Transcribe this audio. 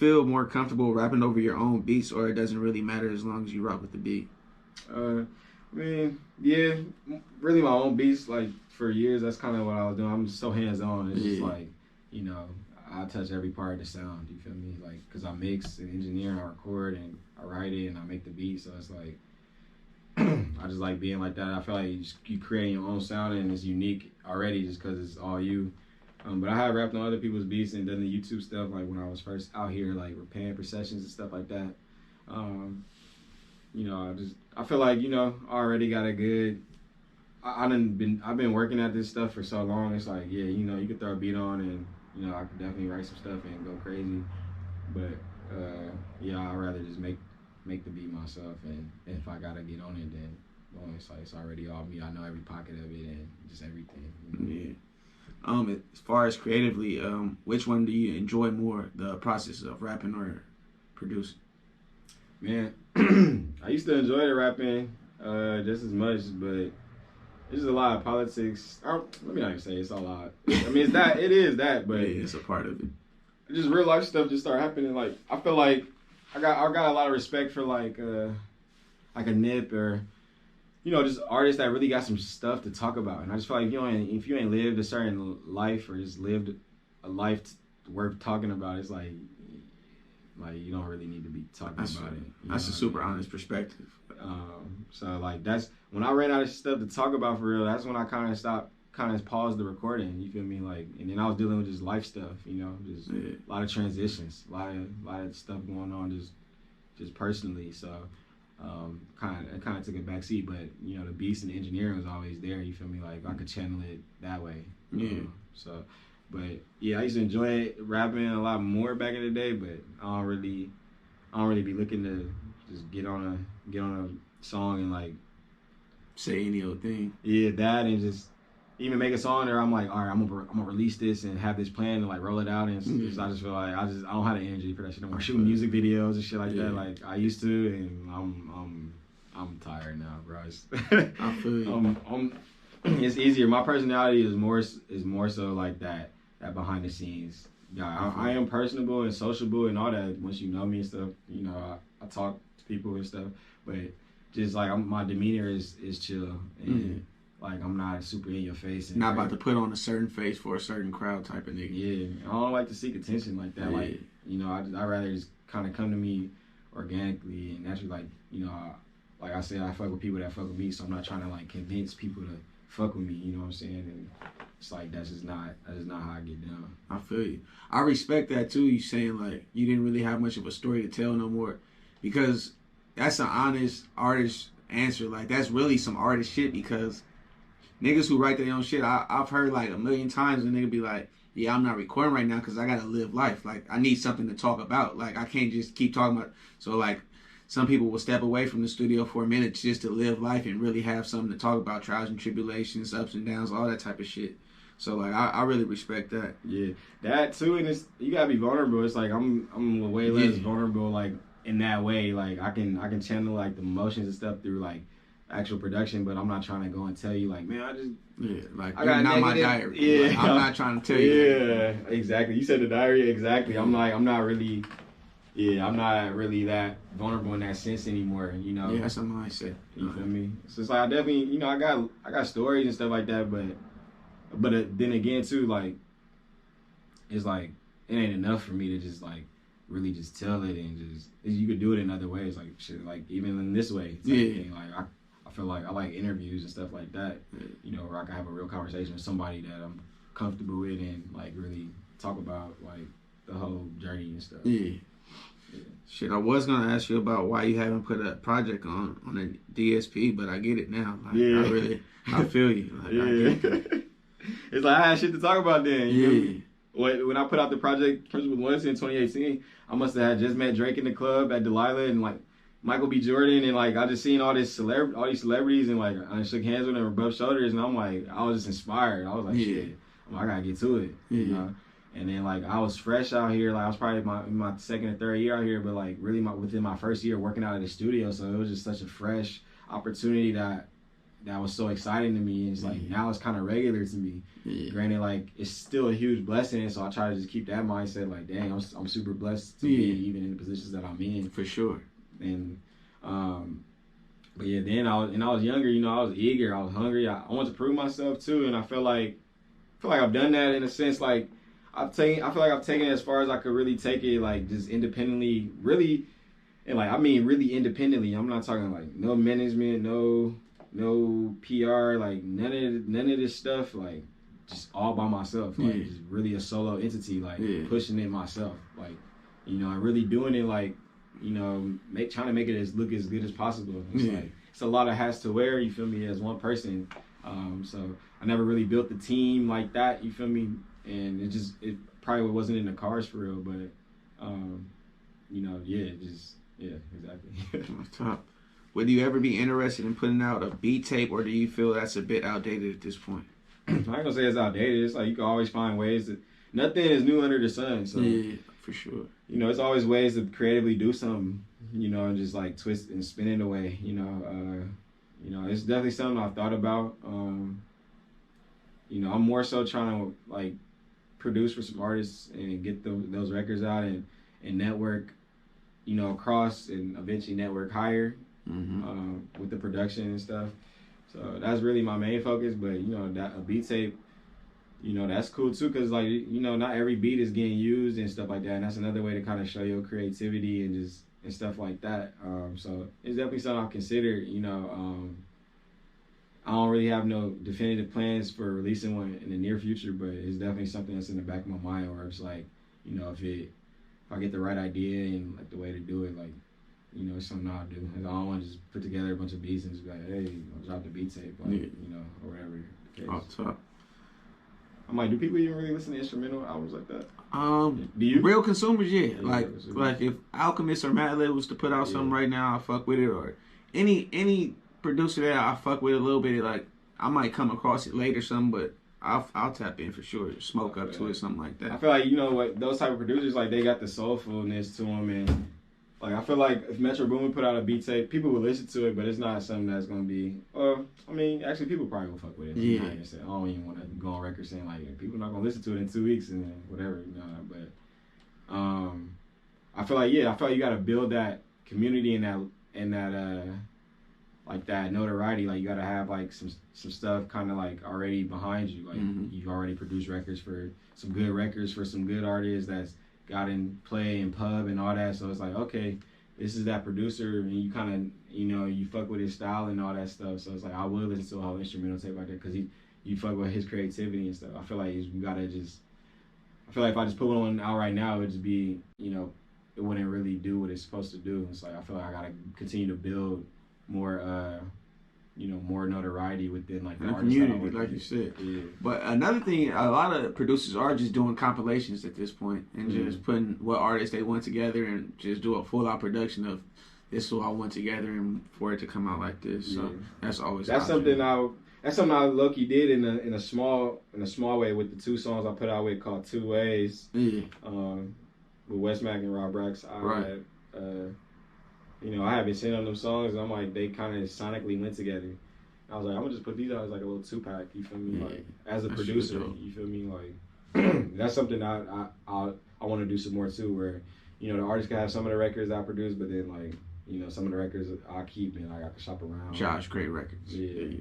feel more comfortable rapping over your own beats, or it doesn't really matter as long as you rock with the beat? I mean, yeah, really my own beats. Like for years, that's kind of what I was doing. I'm just so hands on. It's just like, you know, I touch every part of the sound. You feel me? Like, cause I mix and engineer and I record and I write it and I make the beat. So it's like, I just like being like that. I feel like you creating your own sound and it's unique already just cause it's all you. But I have rapped on other people's beats and done the YouTube stuff like when I was first out here, like paying for sessions and stuff like that. You know, I feel like, you know, I already got a good. I've been working at this stuff for so long. It's like, yeah, you know, you could throw a beat on and, you know, I could definitely write some stuff and go crazy. But yeah, I'd rather just make the beat myself, and if I gotta get on it, then well, it's like it's already all me. I know every pocket of it and just everything. You know? Yeah. As far as creatively, which one do you enjoy more, the process of rapping or producing? Man, I used to enjoy the rapping just as much, but it's just a lot of politics. Let me not even say it's a lot. I mean, it is that, but yeah, it's a part of it. Just real life stuff just started happening. Like I feel like I got a lot of respect for like a Nip or, you know, just artists that really got some stuff to talk about. And I just feel like if you ain't lived a certain life or just lived a life worth talking about, it's like you don't really need to be talking about it. That's a super honest perspective. So like that's when I ran out of stuff to talk about for real. That's when I kind of paused the recording. You feel me? Like, and then I was dealing with just life stuff. You know, just a lot of transitions, a lot of stuff going on, just personally. So kind of took a back seat. But you know, the beats and the engineering was always there. You feel me? Like I could channel it that way. Yeah. But yeah, I used to enjoy rapping a lot more back in the day. But I don't really be looking to just get on a song and like say any old thing. Yeah, that and just even make a song there. I'm like, all right, I'm gonna release this and have this plan and like roll it out. And I just feel like I don't have the energy for that shit anymore. Shooting music videos and shit like that, like I used to, and I'm tired now, bro. I feel you. It's easier. My personality is more so like that behind the scenes guy. I am personable and sociable and all that. Once you know me and stuff, you know, I talk to people and stuff, but just like my demeanor is chill and like I'm not super in your face and not about to put on a certain face for a certain crowd type of nigga. Yeah, I don't like to seek attention like that. Like, you know, I'd rather just kind of come to me organically and naturally. Like, you know, like I said, I fuck with people that fuck with me, so I'm not trying to like convince people to fuck with me. You know what I'm saying? And it's like that's just not how I get down. I feel you. I respect that too. You saying like you didn't really have much of a story to tell no more, because that's an honest artist answer. Like that's really some artist shit, because niggas who write their own shit, I've heard like a million times a nigga be like, yeah, I'm not recording right now because I gotta live life. Like I need something to talk about. Like I can't just keep talking about. So like some people will step away from the studio for a minute just to live life and really have something to talk about, trials and tribulations, ups and downs, all that type of shit. So like I really respect that. Yeah, that too, and you gotta be vulnerable. It's like I'm way less vulnerable like in that way. Like I can channel like the emotions and stuff through like actual production, but I'm not trying to go and tell you like, man, I got not my diary. Yeah, like, I'm not trying to tell you. Yeah, exactly. You said the diary exactly. I'm not really that vulnerable in that sense anymore. You know. Yeah, that's a mindset. You feel me? So it's like I definitely, you know, I got stories and stuff like that, but then again too, like it's like it ain't enough for me to just like really just tell it and just you could do it in other ways, like shit, like even in this way. Thing. Like I feel like I like interviews and stuff like that. You know, where I can have a real conversation with somebody that I'm comfortable with and like really talk about like the whole journey and stuff. Yeah. Shit, I was gonna ask you about why you haven't put a project on a DSP, but I get it now. Like, I feel you. Like, I get it. It's like I had shit to talk about then. You know? When I put out the project Principal Loyalty in 2018, I must have had just met Drake in the club at Delilah and like Michael B. Jordan, and like I just seen all these celebrities and like I shook hands with them and rubbed shoulders, and I'm like I was just inspired. I was like shit, I gotta get to it. You know? And then like I was fresh out here, like I was probably in my second or third year out here, but like really within my first year working out at the studio, so it was just such a fresh opportunity that that was so exciting to me. And it's like now it's kind of regular to me. Yeah. Granted, like it's still a huge blessing, so I try to just keep that mindset. Like, dang, I'm super blessed to be even in the positions that I'm in. For sure. And but yeah, then I was younger. You know, I was eager, I was hungry. I wanted to prove myself too, and I feel like I've done that in a sense. Like I feel like I've taken it as far as I could really take it, like just independently, really. And like I mean really independently. I'm not talking like no management, no PR, like none of this stuff, like just all by myself. Like just really a solo entity, like pushing it myself. Like, you know, and really doing it like, you know, trying to make it look as good as possible. It's like it's a lot of hats to wear, you feel me, as one person. So I never really built the team like that, you feel me? And it probably wasn't in the cards for real, but you know, yeah, exactly. On top. Would you ever be interested in putting out a beat tape, or do you feel that's a bit outdated at this point? I ain't gonna say it's outdated. It's like you can always find ways that nothing is new under the sun. So yeah, for sure. You know, it's always ways to creatively do something. You know, and just like twist and spin it away. You know, it's definitely something I've thought about. You know, I'm more so trying to like produce for some artists and get those records out and network. You know, across and eventually network higher with the production and stuff. So that's really my main focus. But you know, that a beat tape, you know, that's cool too, cause like, you know, not every beat is getting used and stuff like that. And that's another way to kind of show your creativity and stuff like that. So it's definitely something I'll consider. You know, I don't really have no definitive plans for releasing one in the near future, but it's definitely something that's in the back of my mind. Where it's like, you know, if I get the right idea and like the way to do it, like, you know, it's something I'll do. Like, I don't want to just put together a bunch of beats and just be like, hey, I'll drop the beat tape, like, you know, or whatever the case. Off top. I'm like, do people even really listen to instrumental albums like that? Do you? Real consumers, yeah. Like consumers. if Alchemist or Madlib was to put out something right now, I fuck with it. Or any producer that I fuck with a little bit, like I might come across it later, something, but I'll tap in for sure. Smoke up to it, something like that. I feel like, you know what, those type of producers, like they got the soulfulness to them, and like I feel like if Metro Boomin put out a beat tape, people will listen to it, but it's not something that's gonna be. I mean, actually, people probably will fuck with it. Yeah. I don't even want to go on record saying like people not gonna listen to it in 2 weeks and then whatever. But I feel like you gotta build that community and that like that notoriety. Like you gotta have like some stuff kind of like already behind you. Like you've already produced records for some good artists that's got in play and pub and all that. So it's like, okay, this is that producer, and you kind of, you know, you fuck with his style and all that stuff. So it's like I would listen to a whole instrumental tape like that because you fuck with his creativity and stuff. I feel like you gotta just. I feel like if I just put one out right now, it'd just be, you know, it wouldn't really do what it's supposed to do. It's like I feel like I gotta continue to build more, you know, more notoriety within like the community, like you said. Yeah. But another thing, a lot of producers are just doing compilations at this point and just putting what artists they want together and just do a full out production of this is what I want together and for it to come out like this. So that's always something I low-key did in a small way with the 2 songs I put out with called Two Ways. Yeah. With Wes Mac and Rob Brax. You know, I had been singing on them songs, and I'm like, they kind of sonically went together. I was like, I'm gonna just put these out as like a little 2-pack. You feel me? Like as a producer, you feel me? Like that's something I want to do some more too. Where, you know, the artist can have some of the records I produce, but then like, you know, some of the records I keep and like I can shop around. Josh, great records. Yeah.